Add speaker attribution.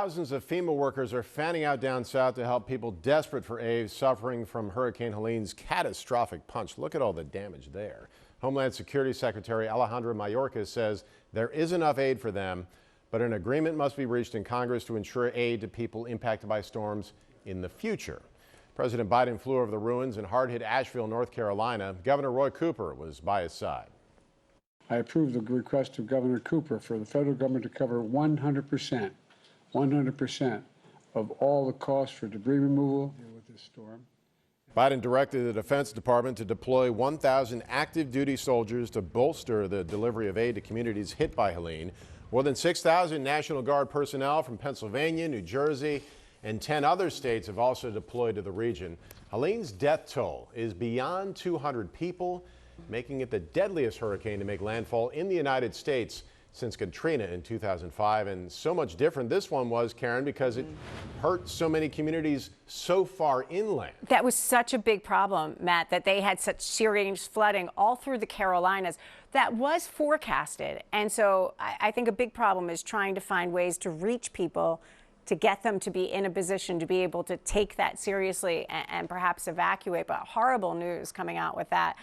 Speaker 1: Thousands of FEMA workers are fanning out down south to help people desperate for aid suffering from Hurricane Helene's catastrophic punch. Look at all the damage there. Homeland Security Secretary Mayorkas says there is enough aid for them, but an agreement must be reached in Congress to ensure aid to people impacted by storms in the future. President Biden flew over the ruins in hard-hit Asheville, North Carolina. Governor Roy Cooper was by his side.
Speaker 2: I approve the request of Governor Cooper for the federal government to cover 100% of all the costs for debris removal with this storm.
Speaker 1: Biden directed the Defense Department to deploy 1,000 active duty soldiers to bolster the delivery of aid to communities hit by Helene. More than 6,000 National Guard personnel from Pennsylvania, New Jersey, and 10 other states have also deployed to the region. Helene's death toll is beyond 200 people, making it the deadliest hurricane to make landfall in the United States since Katrina in 2005. And so much different this one was, Karen, because it hurt so many communities so far inland.
Speaker 3: That was such a big problem, Matt, that they had such serious flooding all through the Carolinas. That was forecasted. And so I think a big problem is trying to find ways to reach people, to get them to be in a position to be able to take that seriously and perhaps evacuate. But horrible news coming out with that.